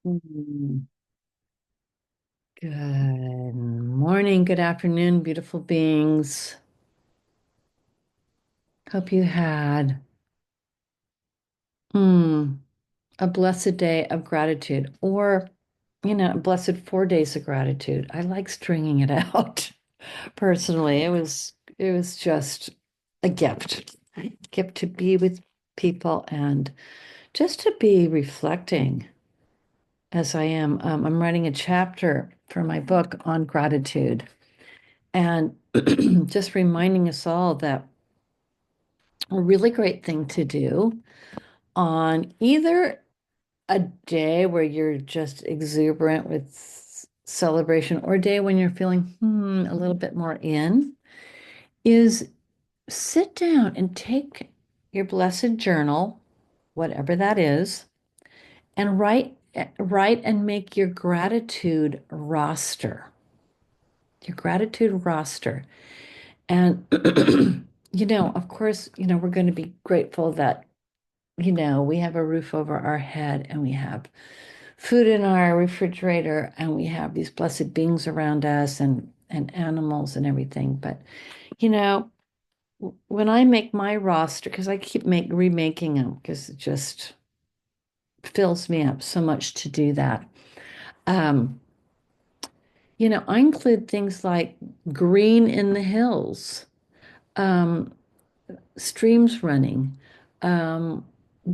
Mm, Good morning, good afternoon, beautiful beings. Hope you had mm, a blessed day of gratitude or, a blessed 4 days of gratitude. I like stringing it out personally. It was just a gift. Gift to be with people and just to be reflecting as I am. I'm writing a chapter for my book on gratitude. And just reminding us all that a really great thing to do on either a day where you're just exuberant with celebration or a day when you're feeling a little bit more in is sit down and take your blessed journal, whatever that is, and write and make your gratitude roster. Your gratitude roster. And, of course, we're going to be grateful that, we have a roof over our head and we have food in our refrigerator and we have these blessed beings around us and animals and everything. But, you know, when I make my roster, because I keep remaking them because it just fills me up so much to do that. Um, I include things like green in the hills. Um, Streams running, um,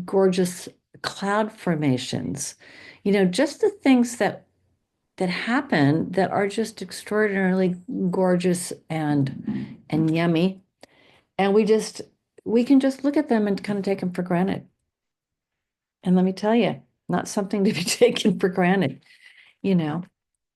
gorgeous cloud formations, just the things that happen that are just extraordinarily gorgeous and yummy. And we can just look at them and kind of take them for granted. And let me tell you, not something to be taken for granted, you know.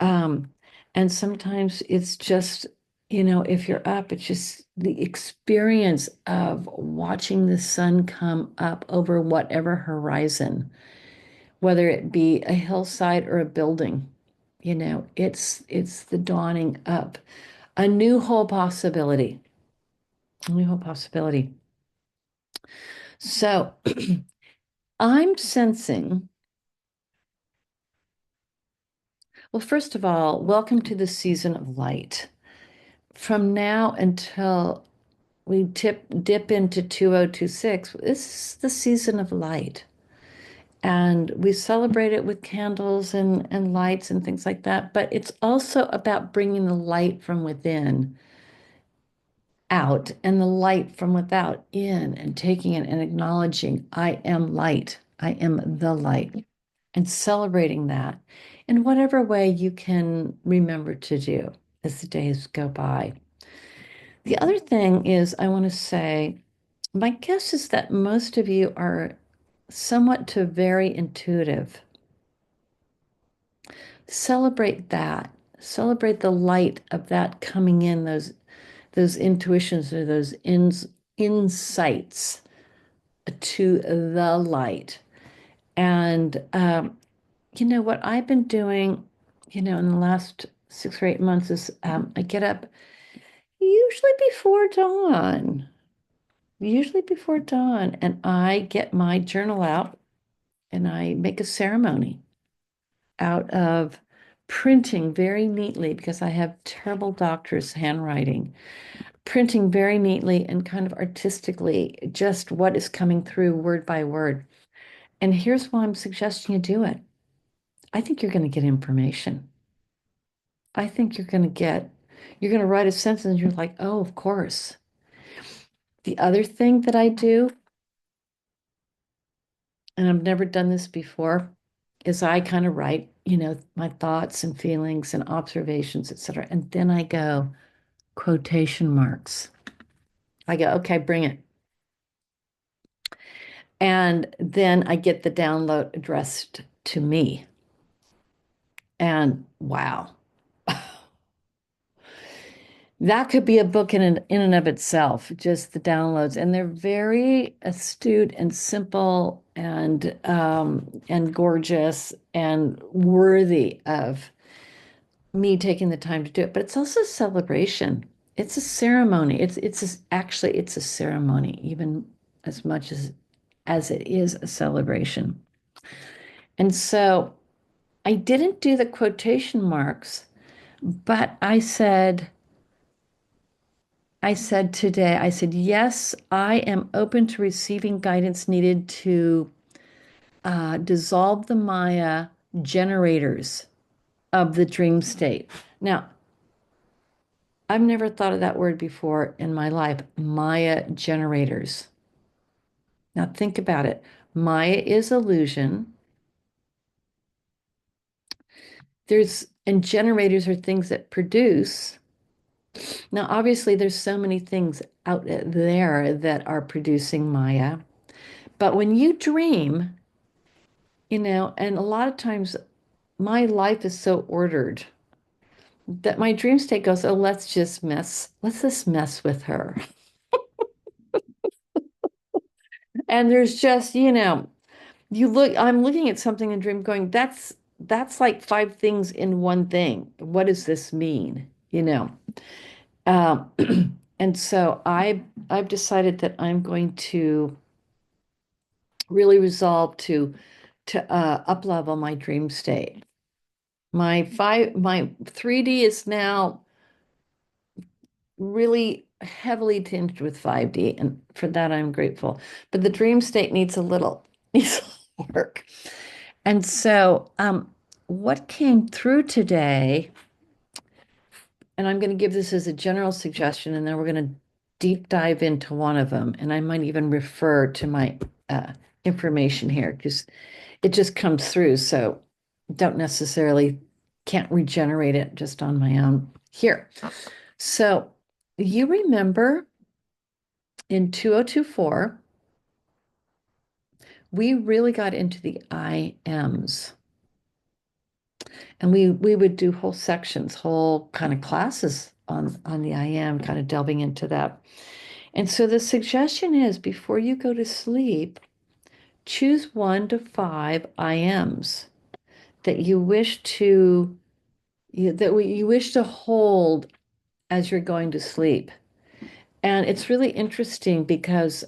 Um, and sometimes it's just, if you're up, it's just the experience of watching the sun come up over whatever horizon, whether it be a hillside or a building. It's the dawning up, a new whole possibility, a new whole possibility. So I'm sensing, well, first of all, welcome to the season of light. From now until we dip into 2026. This is the season of light. And we celebrate it with candles and lights and things like that. But it's also about bringing the light from within out and the light from without in and taking it and acknowledging, I am light. I am the light. And celebrating that in whatever way you can remember to do as the days go by. The other thing is, I want to say, my guess is that most of you are somewhat to very intuitive. Celebrate that. Celebrate the light of that coming in, those intuitions or those insights to the light. And what I've been doing, in the last 6 or 8 months is I get up usually before dawn. Usually before dawn, and I get my journal out and I make a ceremony out of printing very neatly because I have terrible doctor's handwriting, printing very neatly and kind of artistically just what is coming through word by word. And here's why I'm suggesting you do it. I think you're going to get information. I think you're going to write a sentence and you're like, oh, of course. The other thing that I do, and I've never done this before, is I kind of write, my thoughts and feelings and observations, etc. And then I go quotation marks. I go, okay, bring it. And then I get the download addressed to me. And wow, that could be a book in and of itself, just the downloads. And they're very astute and simple and gorgeous and worthy of me taking the time to do it, but it's also a celebration. It's a ceremony. Actually it's a ceremony, even as much as it is a celebration. And so I didn't do the quotation marks, but I said today, I said, yes, I am open to receiving guidance needed to dissolve the Maya generators of the dream state. Now, I've never thought of that word before in my life, Maya generators. Now, think about it. Maya is illusion. And generators are things that produce. Now, obviously, there's so many things out there that are producing Maya. But when you dream, and a lot of times my life is so ordered that my dream state goes, oh, let's just mess with her. And there's just, I'm looking at something in dream going, that's like five things in one thing. What does this mean? Um, and so I've decided that I'm going to really resolve to up level my dream state. My 3D is now really heavily tinged with 5D, and for that I'm grateful. But the dream state needs a little work. And so what came through today, and I'm going to give this as a general suggestion, and then we're going to deep dive into one of them, and I might even refer to my information here because it just comes through. So don't necessarily can't regenerate it just on my own here. So you remember in 2024, we really got into the IMs. And we would do whole sections, whole kind of classes on the IM, kind of delving into that. And so the suggestion is before you go to sleep, choose 1 to 5 IMs that you wish to hold as you're going to sleep. And it's really interesting because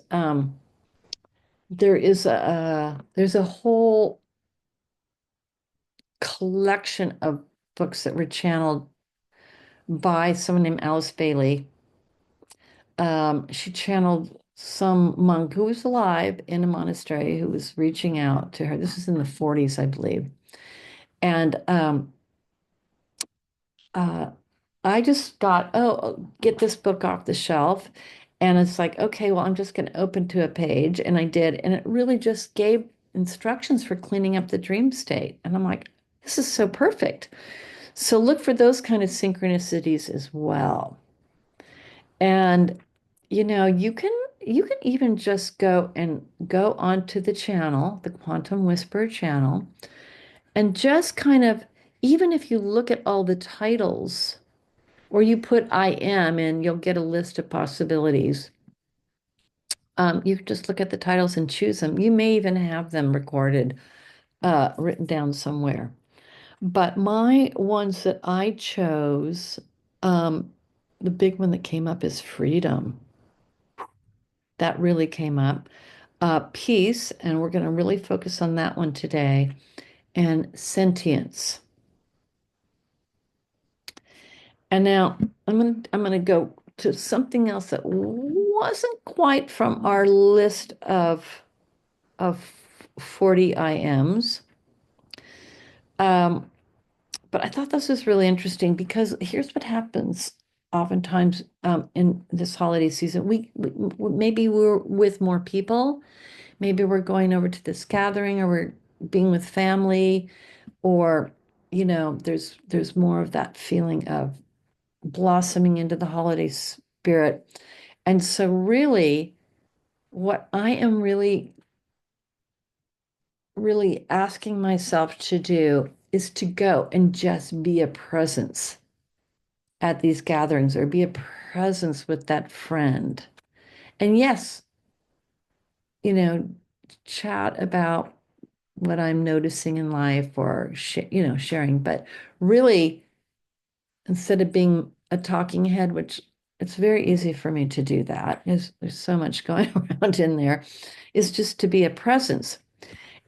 there's a whole collection of books that were channeled by someone named Alice Bailey. She channeled some monk who was alive in a monastery who was reaching out to her. This is in the 40s, I believe. And uh, I just got, get this book off the shelf. And it's like, okay, well, I'm just going to open to a page. And I did. And it really just gave instructions for cleaning up the dream state. And I'm like, this is so perfect. So look for those kind of synchronicities as well. And you can even just go onto the channel, the Quantum Whisper channel, and just kind of, even if you look at all the titles or you put I am and you'll get a list of possibilities. You can just look at the titles and choose them. You may even have them recorded, written down somewhere. But my ones that I chose, um, the big one that came up is freedom. That really came up. Peace, and we're going to really focus on that one today, and sentience. And now I'm gonna go to something else that wasn't quite from our list of 40 IMs. Um, but I thought this was really interesting because here's what happens oftentimes in this holiday season. Maybe we're with more people. Maybe we're going over to this gathering or we're being with family or there's more of that feeling of blossoming into the holiday spirit. And so really what I am really asking myself to do is to go and just be a presence at these gatherings or be a presence with that friend. And yes, you know, chat about what I'm noticing in life or sharing, but really instead of being a talking head, which it's very easy for me to do that, there's so much going around in there, is just to be a presence.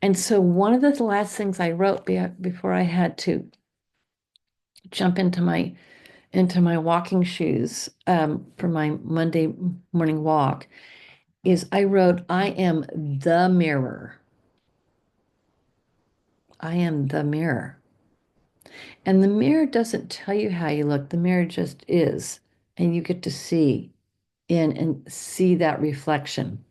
And so one of the last things I wrote before I had to jump into my walking shoes for my Monday morning walk is I wrote, I am the mirror. I am the mirror. And the mirror doesn't tell you how you look. The mirror just is. And you get to see in and see that reflection.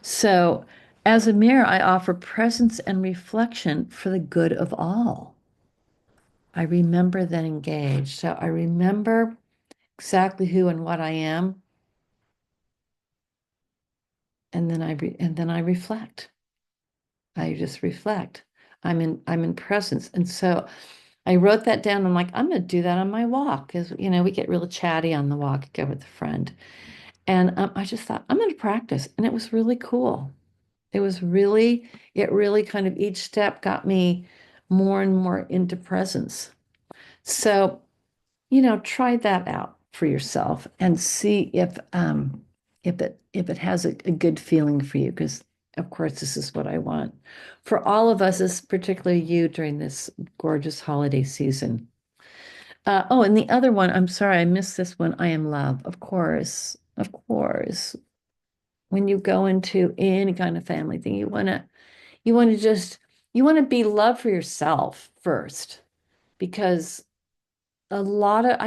So, as a mirror, I offer presence and reflection for the good of all. I remember then engaged. So, I remember exactly who and what I am, and then I reflect. I just reflect. I'm in presence. And so I wrote that down. I'm like, I'm going to do that on my walk because, we get real chatty on the walk, go with a friend. And I just thought, I'm going to practice. And it was really cool. It really kind of each step got me more and more into presence. So, try that out for yourself and see if it has a good feeling for you, because of course this is what I want for all of us, is particularly you during this gorgeous holiday season. Oh, and the other one, I'm sorry, I missed this one. I am love. Of course. When you go into any kind of family thing, you want to just, you want to be love for yourself first, because I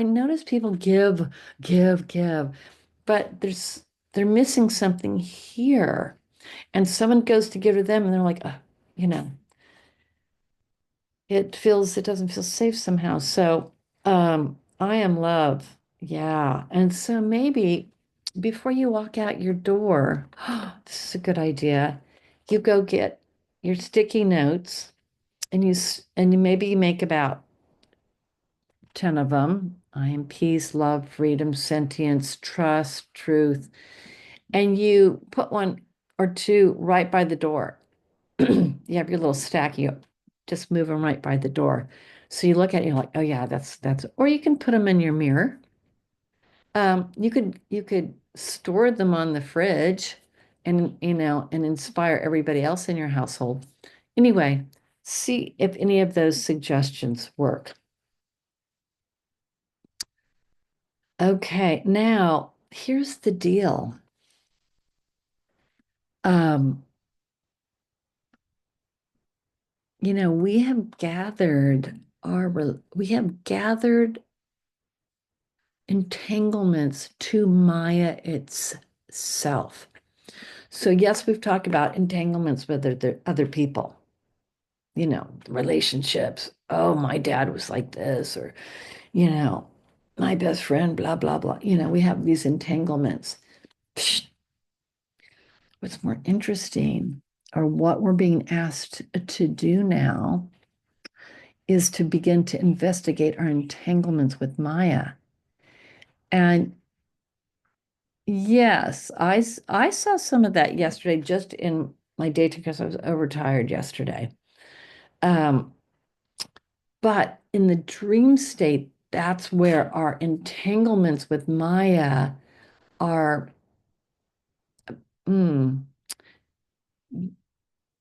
notice people give, but they're missing something here. And someone goes to give to them and they're like, you know, it doesn't feel safe somehow. So, I am love. Yeah. And so maybe before you walk out your door, this is a good idea. You go get your sticky notes and you maybe you make about 10 of them. I am peace, love, freedom, sentience, trust, truth. And you put one or two right by the door. You have your little stack, you just move them right by the door. So you look at it, you're like, oh yeah, that's, or you can put them in your mirror. You could store them on the fridge and, and inspire everybody else in your household. Anyway, see if any of those suggestions work. Okay, now here's the deal. Um, we have gathered entanglements to Maya itself. So yes, we've talked about entanglements with other people, relationships. Oh, my dad was like this, or, you know, my best friend, blah, blah, blah. We have these entanglements. Psh, what's more interesting, or what we're being asked to do now, is to begin to investigate our entanglements with Maya. And yes, I saw some of that yesterday just in my daytime because I was overtired yesterday. Um, but in the dream state, that's where our entanglements with Maya are, mm,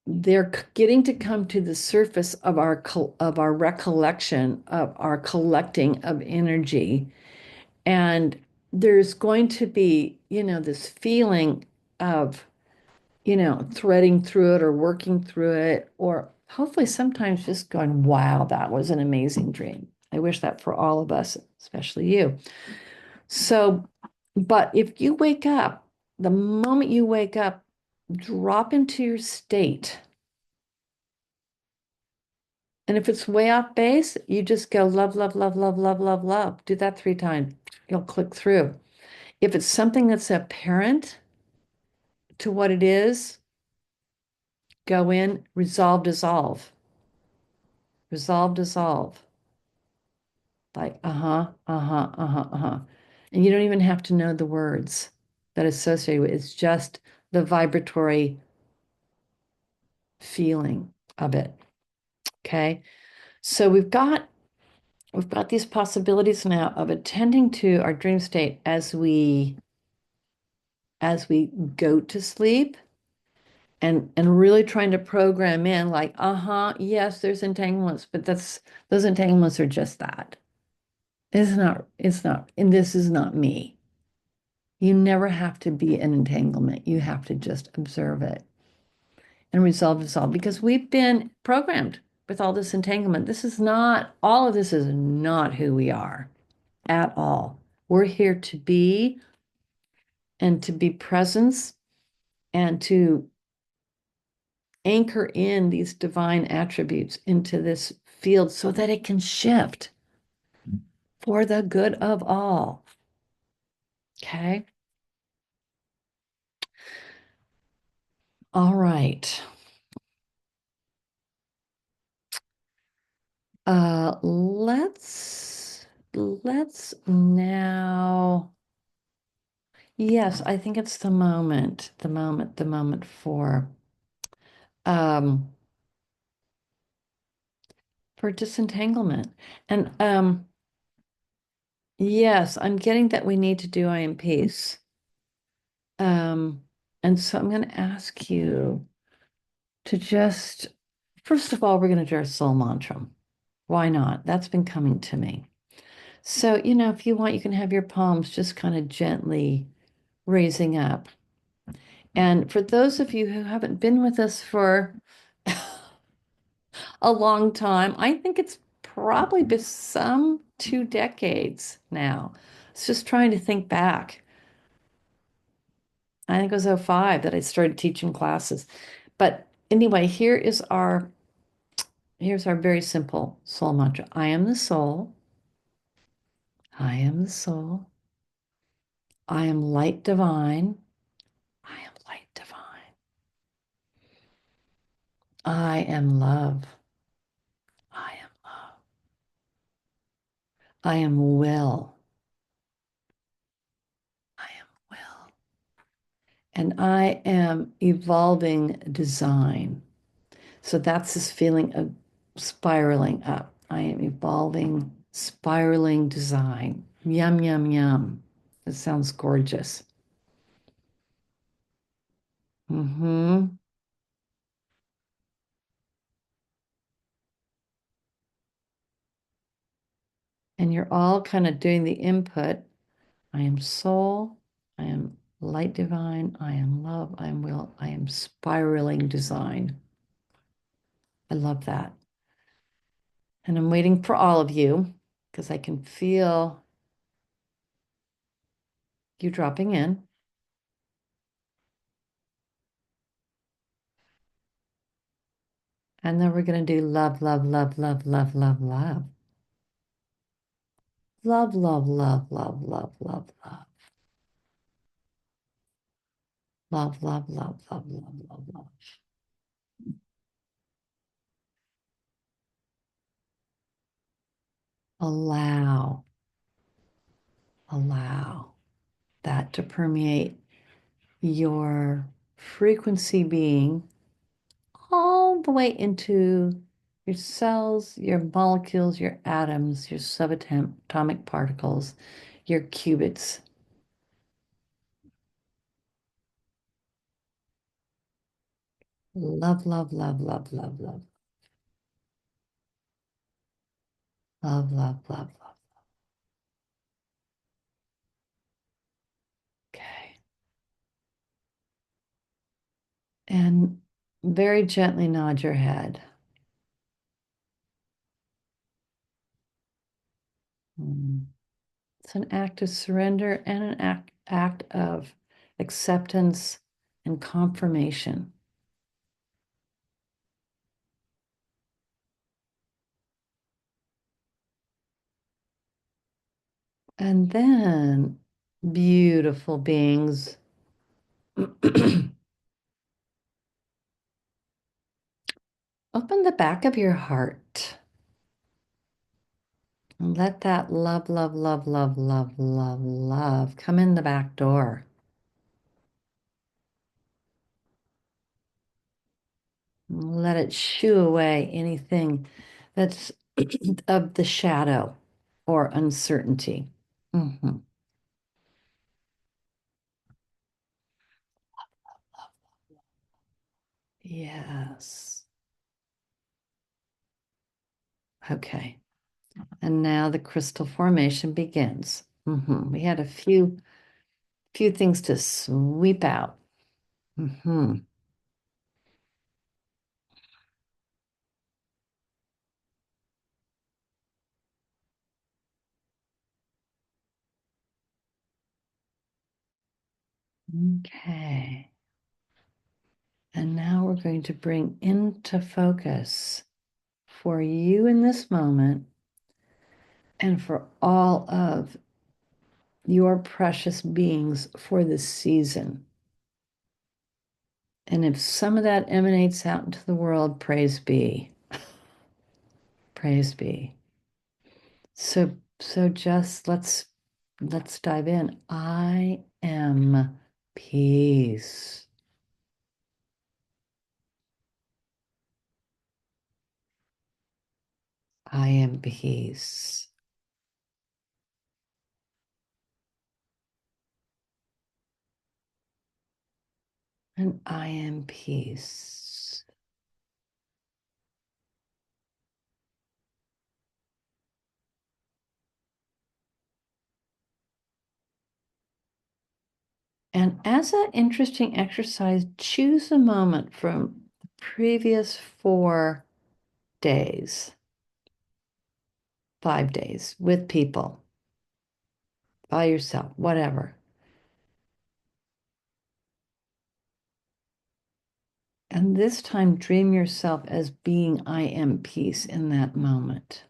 they're getting to come to the surface of of our recollection, of our collecting of energy. And there's going to be, this feeling of, threading through it or working through it, or hopefully sometimes just going, wow, that was an amazing dream. I wish that for all of us, especially you. So, but if you wake up, the moment you wake up, drop into your state. And if it's way off base, you just go love, love, love, love, love, love, love. Do that 3 times. You'll click through. If it's something that's apparent to what it is, go in, resolve, dissolve, resolve, dissolve. Like, uh-huh, uh-huh, uh-huh, uh-huh. And you don't even have to know the words that associate with it. It's just the vibratory feeling of it. Okay. So we've got these possibilities now of attending to our dream state as we go to sleep and really trying to program in like, uh-huh, yes, there's entanglements, but that's those entanglements are just that. It's not, and this is not me. You never have to be an entanglement. You have to just observe it and resolve because we've been programmed with all this entanglement. This is not, all of this is not who we are at all. We're here to be and to be presence and to anchor in these divine attributes into this field so that it can shift for the good of all. Okay. All right. Let's now, yes, I think it's the moment um for disentanglement. And yes, I'm getting that we need to do I am peace. Um, and so I'm going to ask you to just, first of all, we're going to do our soul mantra. Why not? That's been coming to me. So, if you want, you can have your palms just kind of gently raising up. And for those of you who haven't been with us for a long time, I think it's probably been some 2 decades now. It's just trying to think back. I think it was '05 that I started teaching classes. But anyway, here's our very simple soul mantra. I am the soul. I am the soul. I am light divine. I am light divine. I am love. I am love. I am will. I am will. And I am evolving design. So that's this feeling of spiraling up. I am evolving, spiraling design. Yum, yum, yum. It sounds gorgeous. Mm-hmm. And you're all kind of doing the input. I am soul. I am light divine. I am love. I am will. I am spiraling design. I love that. And I'm waiting for all of you because I can feel you dropping in. And then we're going to do love, love, love, love, love, love, love. Love, love, love, love, love, love, love. Love, love, love, love, love, love, love. Allow, allow that to permeate your frequency being all the way into your cells, your molecules, your atoms, your subatomic particles, your qubits. Love, love, love, love, love, love, love, love, love, love. Okay. And very gently nod your head. Mm. It's an act of surrender and an act of acceptance and confirmation. And then, beautiful beings, open the back of your heart and let that love, love, love, love, love, love, love come in the back door. Let it shoo away anything that's of the shadow or uncertainty. Mhm. Yes. Okay. And now the crystal formation begins. We had a few things to sweep out. hmm Okay. And now we're going to bring into focus for you in this moment and for all of your precious beings for this season. And if some of that emanates out into the world, praise be. Praise be. So just let's dive in. I am peace. I am peace. And I am peace. And as an interesting exercise, choose a moment from the previous 4 days, 5 days with people, by yourself, whatever. And this time, dream yourself as being I am peace in that moment.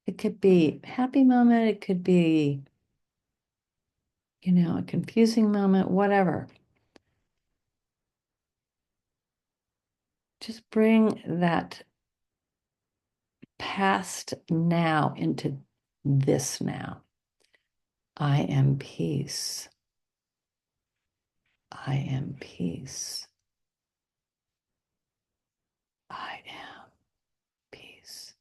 It could be a happy moment, it could be, a confusing moment, whatever. Just bring that past now into this now. I am peace. I am peace. I am peace.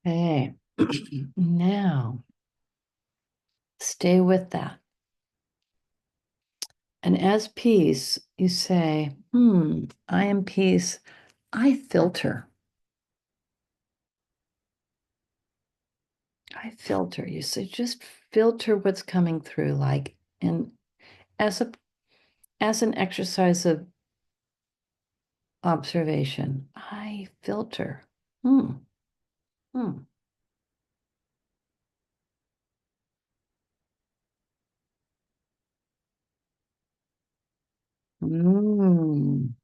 Okay. Now, stay with that. And as peace, you say, I am peace. I filter. I filter. You say, just filter what's coming through, like, and as a as an exercise of observation, I filter. Hmm. Hmm. Mm.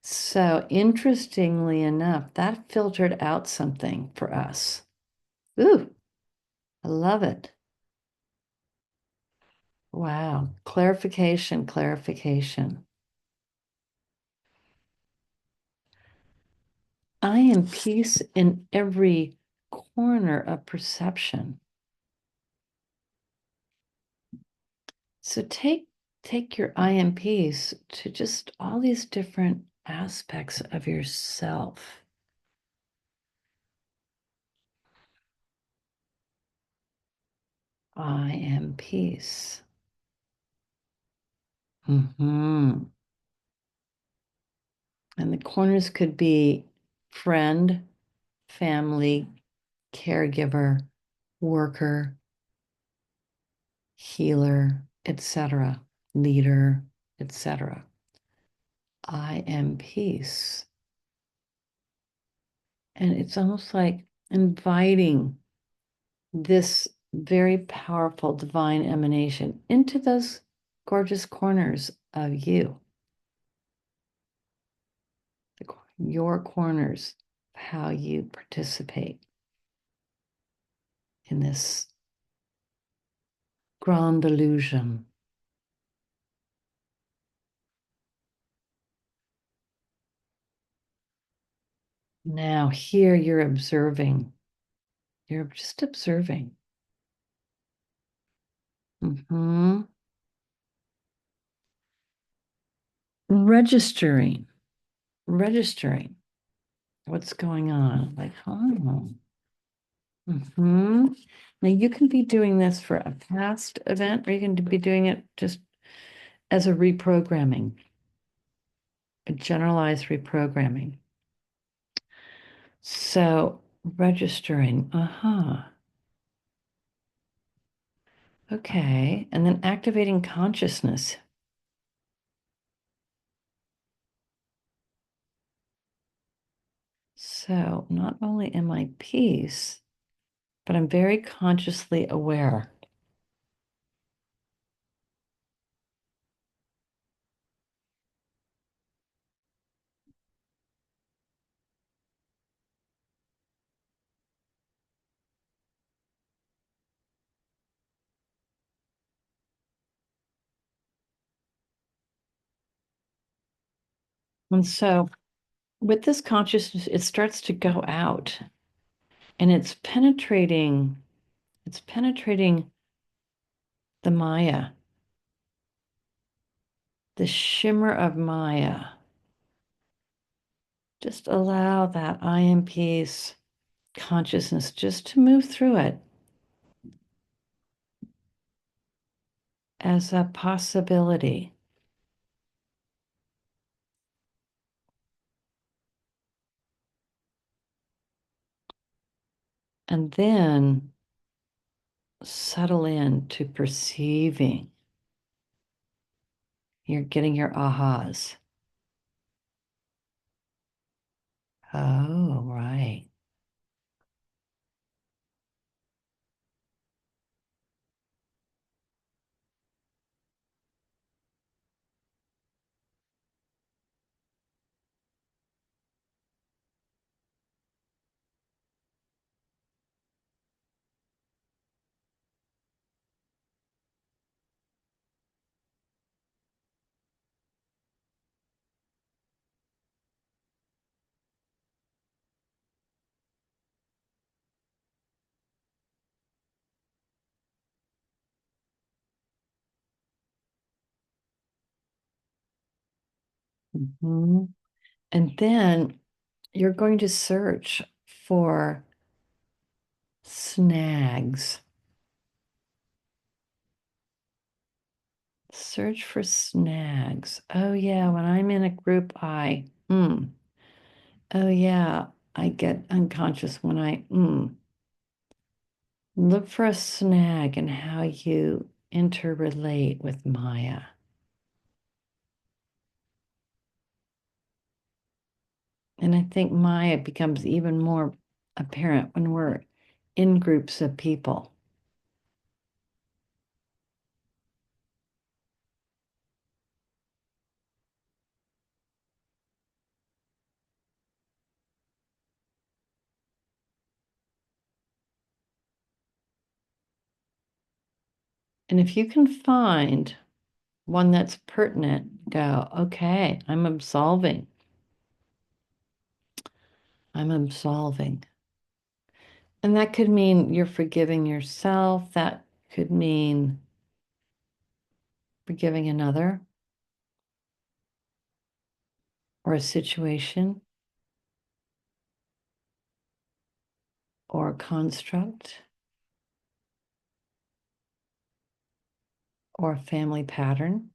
So interestingly enough, that filtered out something for us. Ooh, I love it. Wow. Clarification, clarification. I am peace in every corner of perception. So take your I am peace to just all these different aspects of yourself. I am peace. hmm And the corners could be friend, family, caregiver, worker, healer, etc., leader, etc. I am peace. And it's almost like inviting this very powerful divine emanation into those gorgeous corners of you, your corners, how you participate. in this grand illusion. Now, here you're observing. You're just observing. Hmm. Registering, registering what's going on. Like, oh. Hmm. Now, you can be doing this for a past event, or you can be doing it just as a reprogramming, a generalized reprogramming. So, registering, okay. And then activating consciousness. So, not only am I peace, but I'm very consciously aware. And so, with this consciousness, it starts to go out and it's penetrating the Maya, the shimmer of Maya. Just allow that I am peace consciousness just to move through it as a possibility. And then settle in to perceiving. You're getting your ahas. Oh, right. Mhm. And then you're going to search for snags. Search for snags. Oh, yeah, when I'm in a group, oh, yeah, I get unconscious when look for a snag in how you interrelate with Maya. And I think Maya becomes even more apparent when we're in groups of people. And if you can find one that's pertinent, go, okay, I'm absolving. I'm absolving. And that could mean you're forgiving yourself. That could mean forgiving another or a situation or a construct or a family pattern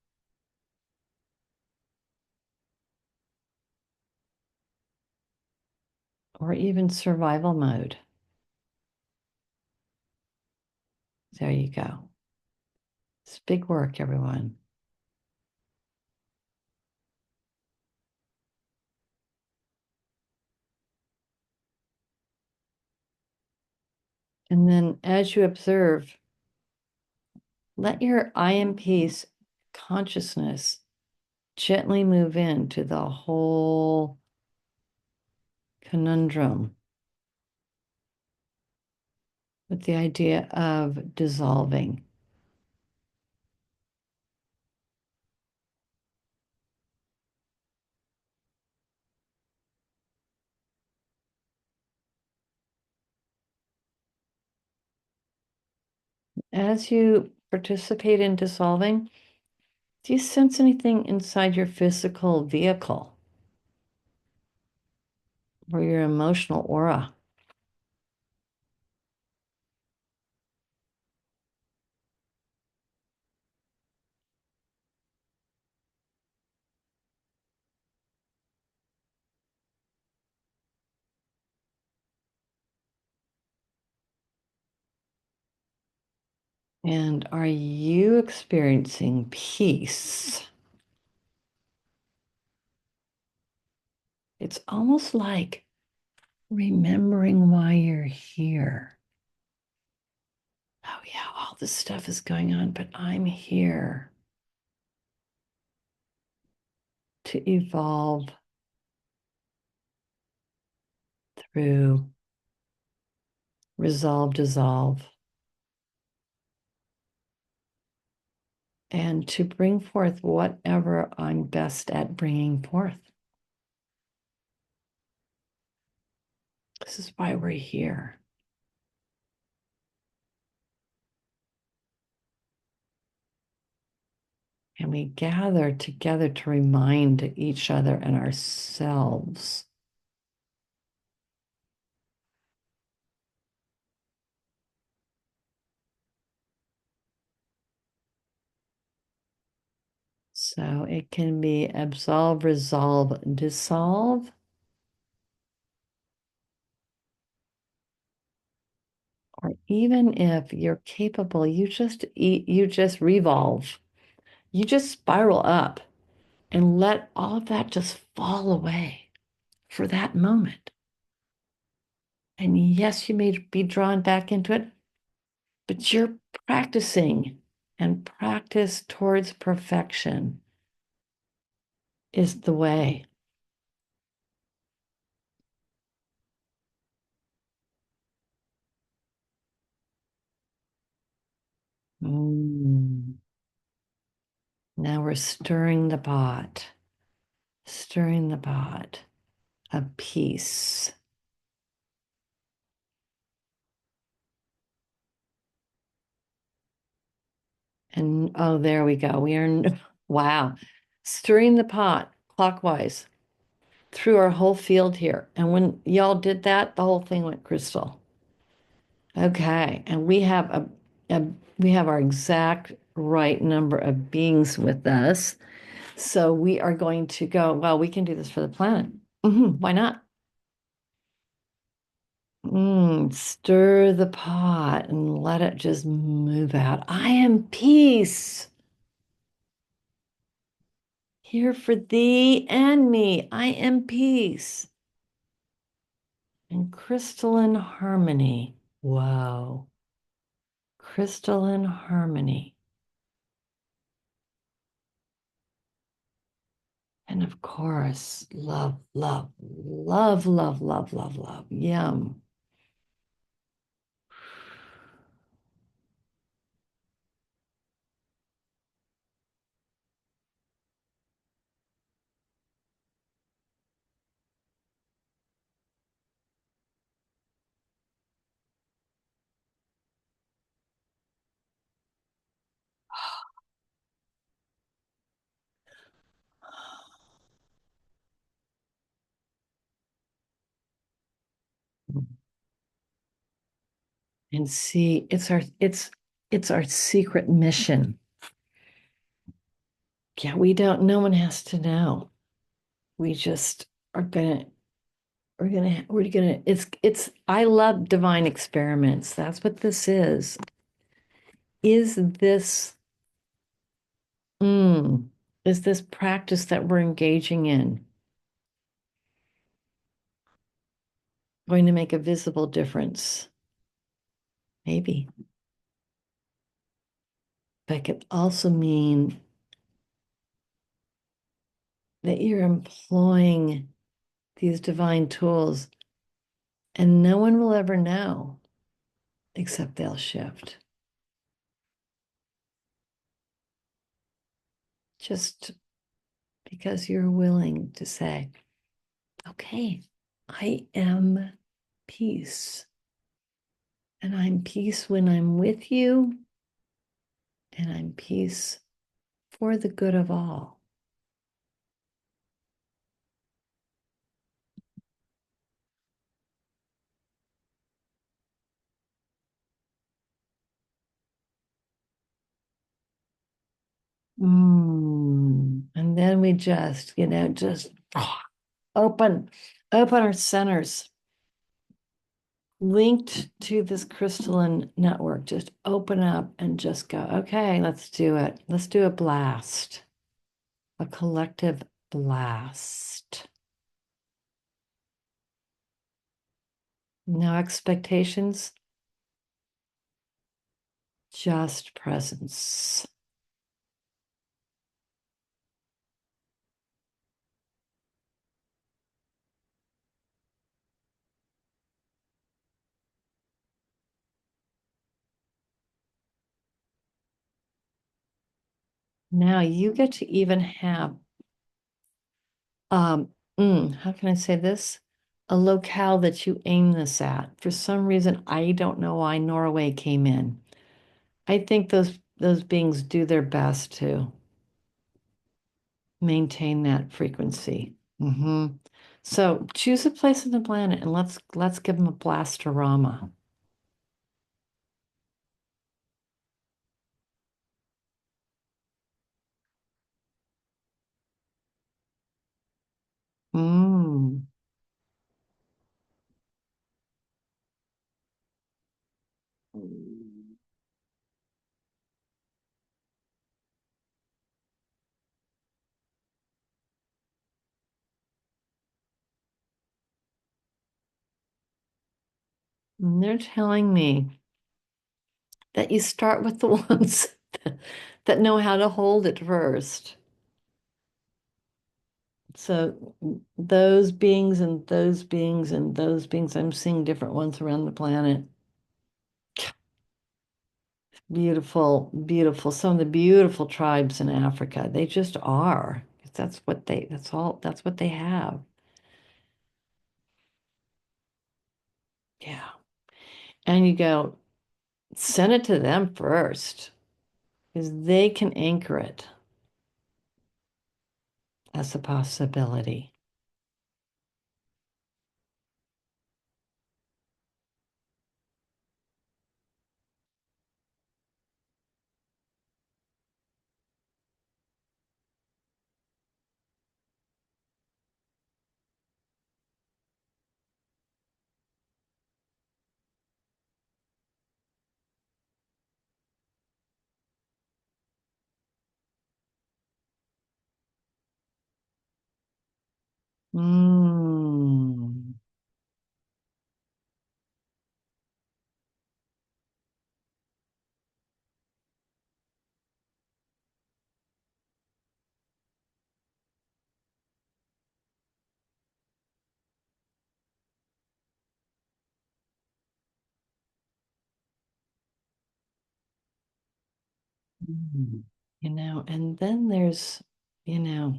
or even survival mode. There you go. It's big work, everyone. And then as you observe, let your I am peace consciousness gently move into the whole conundrum with the idea of dissolving. As you participate in dissolving, do you sense anything inside your physical vehicle or your emotional aura? And are you experiencing peace? It's almost like remembering why you're here. Oh, yeah, all this stuff is going on, but I'm here to evolve through resolve, dissolve, and to bring forth whatever I'm best at bringing forth. This is why we're here. And we gather together to remind each other and ourselves. So it can be absolve, resolve, dissolve, or even if you're capable, you just revolve. You just spiral up and let all of that just fall away for that moment. And yes, you may be drawn back into it, but you're practicing, and practice towards perfection is the way. Mm. Now we're stirring the pot of peace. And oh, there we go. Wow, stirring the pot clockwise through our whole field here. And when y'all did that, the whole thing went crystal. Okay, and a we have our exact right number of beings with us. So we are going to go, well, we can do this for the planet. Why not? Stir the pot and let it just move out. I am peace, here for thee and me. I am peace and crystalline harmony. Whoa, crystalline harmony. And of course, love, love, love, love, love, love, love. Yum. And see, it's our secret mission. Yeah, we don't, no one has to know. We just are gonna, it's, I love divine experiments. That's what this is. Is this, mm, is this practice that we're engaging in going to make a visible difference? Maybe. But it could also mean that you're employing these divine tools and no one will ever know. except they'll shift. Just because you're willing to say, okay, I am peace. And I'm peace when I'm with you, and I'm peace for the good of all. And then we just, just open, open our centers linked to this crystalline network. Just open up and just go, okay, let's do it. Let's do a blast, a collective blast. No expectations, just presence. Now you get to even have um, how can I say this? A locale that you aim this at. For some reason, I don't know why Norway came in. I think those beings do their best to maintain that frequency. So choose a place on the planet and let's give them a blastorama. Mm. And they're telling me that you start with the ones that know how to hold it first. So those beings and those beings and those beings, I'm seeing different ones around the planet. Beautiful, beautiful. Some of the beautiful tribes in Africa, they just are. That's what they have. Yeah. And you go, send it to them first, because they can anchor it as a possibility. Mm. Mm. And then there's, you know,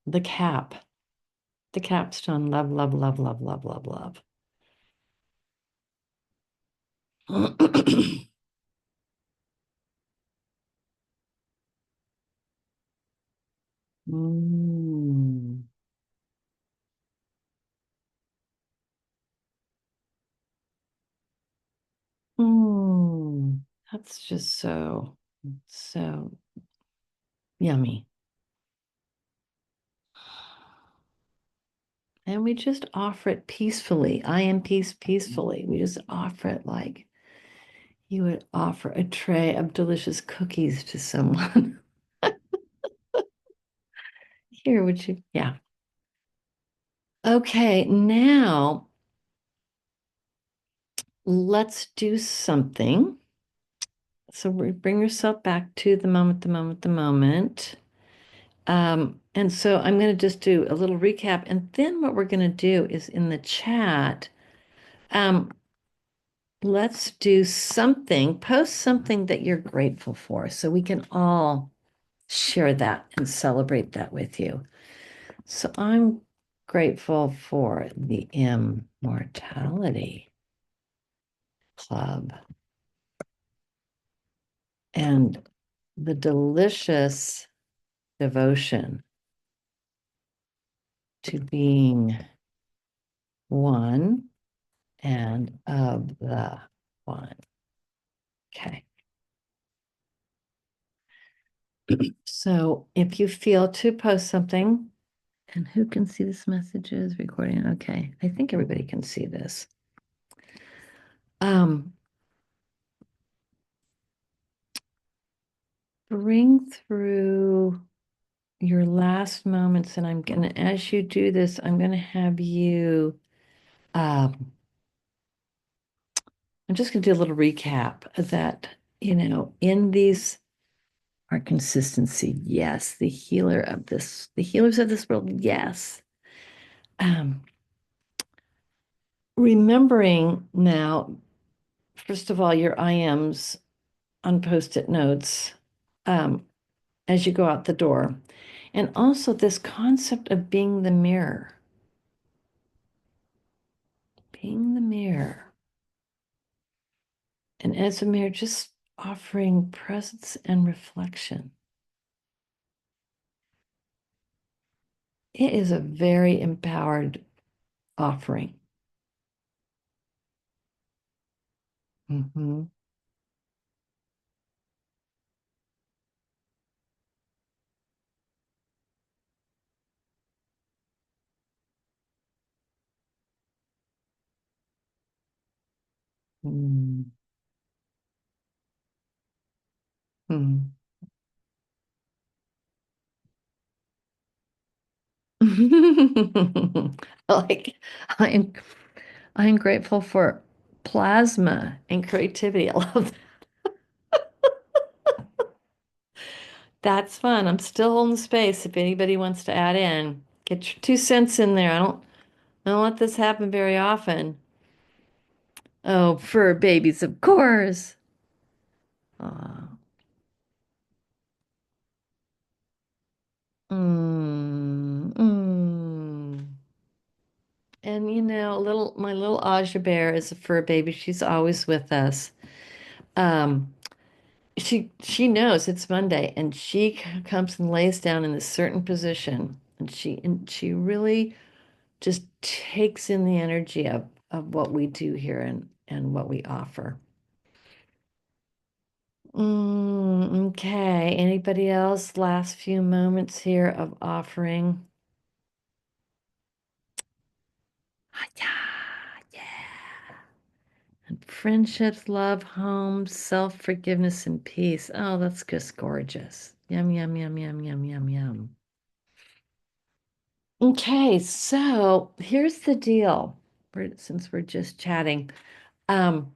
the cap. The capstone, love, love, love, love, love, love, love. Mm. Mm. That's just so yummy. And we just offer it peacefully. I am peace peacefully. We just offer it like you would offer a tray of delicious cookies to someone. Here, would you? Yeah. Okay, now let's do something. So bring yourself back to the moment, the moment, the moment. And so I'm going to just do a little recap. And then what we're going to do is in the chat, um, let's do something, post something that you're grateful for so we can all share that and celebrate that with you. So I'm grateful for the Immortality Club and the delicious devotion to being one and of the one. Okay. So if you feel to post something, and who can see this messages recording? Okay. I think everybody can see this. Um, bring through your last moments, and I'm gonna, as you do this, I'm gonna have you, um, I'm just gonna do a little recap of that, in these our consistency, yes, the healers of this world, yes. Um, remembering now, first of all, your I ams on post-it notes, um, as you go out the door. And also this concept of being the mirror. And as a mirror, just offering presence and reflection. It is a very empowered offering. Mhm. Mm. Mm. Like I'm I'm grateful for plasma and creativity. I love that. That's fun. I'm still holding space if anybody wants to add in. Get your 2 cents in there. I don't let this happen very often. Oh, fur babies, of course. Aw. Mm. And my little Aja Bear is a fur baby. She's always with us. Um, she knows it's Monday, and she comes and lays down in a certain position, and she really just takes in the energy of what we do here and what we offer. Okay. Anybody else? Last few moments here of offering. Ah, yeah, yeah. And friendships, love, home, self-forgiveness, and peace. Oh, that's just gorgeous. Yum, yum, yum, yum, yum, yum, yum. Okay, so here's the deal. Since we're just chatting, um,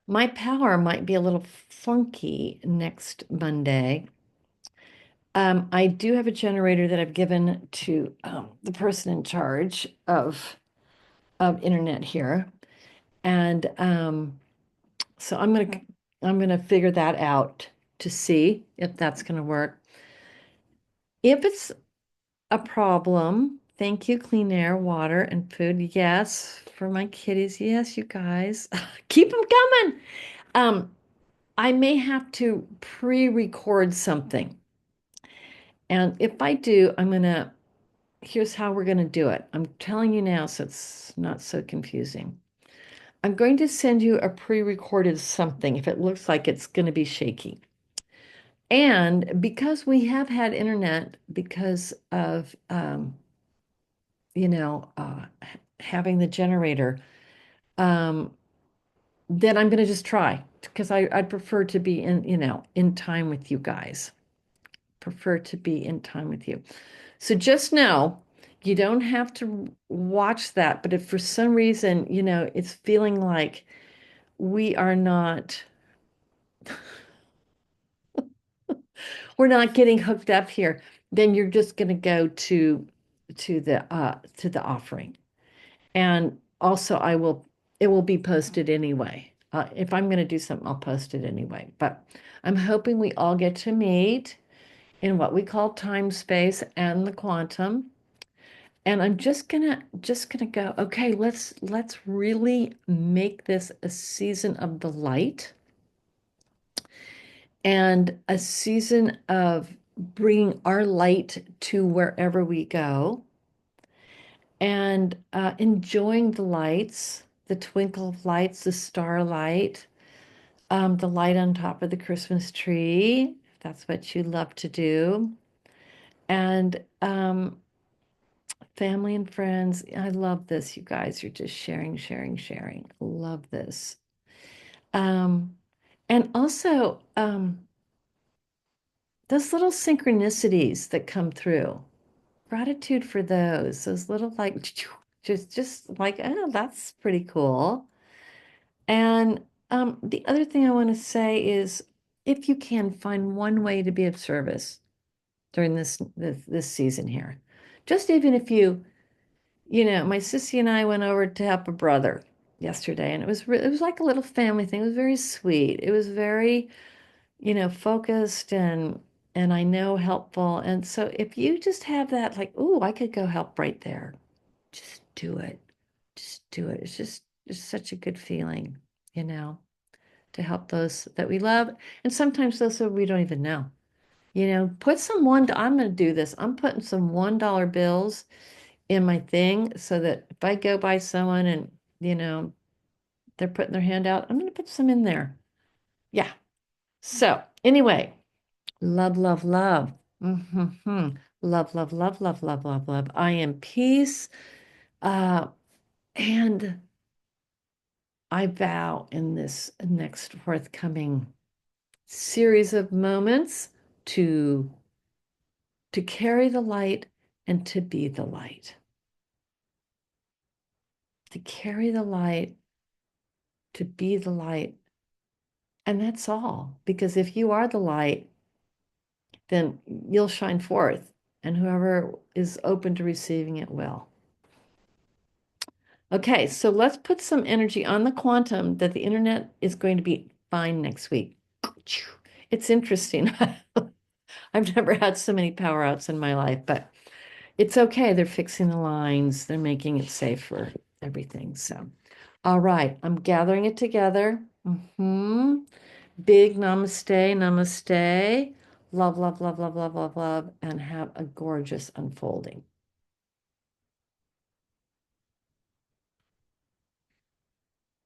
my power might be a little funky next Monday. I do have a generator that I've given to the person in charge of internet here, and so I'm gonna figure that out to see if that's gonna work. If it's a problem, thank you, clean air, water, and food. Yes, for my kitties. Yes, you guys, keep them coming. Um, I may have to pre-record something, and if I do, here's how we're gonna do it. I'm telling you now, so it's not so confusing. I'm going to send you a pre-recorded something if it looks like it's going to be shaky. And because we have had internet because of having the generator, um, then I'm going to just try because I'd prefer to be in time with you guys. Prefer to be in time with you. So just know you don't have to watch that, but if for some reason, it's feeling like we are not we're not getting hooked up here, then you're just going to go to the offering. And also I will it will be posted anyway. If I'm going to do something, I'll post it anyway. But I'm hoping we all get to meet in what we call time space and the quantum. And I'm just gonna go, okay, let's really make this a season of the light and a season of bringing our light to wherever we go and enjoying the lights, the twinkle of lights, the starlight, the light on top of the Christmas tree, if that's what you love to do. And family and friends, I love this, you guys. You're just sharing, sharing, sharing. Love this. Um, and also, those little synchronicities that come through. Gratitude for those little like just like, oh, that's pretty cool. And the other thing I want to say is if you can find one way to be of service during this season here, just even if my sissy and I went over to help a brother yesterday, and it was like a little family thing. It was very sweet. It was very, focused and I know helpful. And so if you just have that, like, oh, I could go help right there, just do it. Just do it. It's such a good feeling, you know, to help those that we love, and sometimes those that we don't even know. Put some I'm going to do this. I'm putting some $1 bills in my thing so that if I go by someone and, you know, they're putting their hand out, I'm going to put some in there. Yeah. So, anyway, love, love, love. Mm-hmm. Love, love, love, love, love, love, love. I am peace. Uh, and I vow in this next forthcoming series of moments to carry the light and to be the light. To carry the light, to be the light. And that's all. Because if you are the light, then you'll shine forth, and whoever is open to receiving it will. Okay, so let's put some energy on the quantum that the internet is going to be fine next week. It's interesting. I've never had so many power outs in my life, but it's okay. They're fixing the lines, they're making it safe for everything. So, all right, I'm gathering it together. Big namaste, namaste. Love, love, love, love, love, love, love, and have a gorgeous unfolding.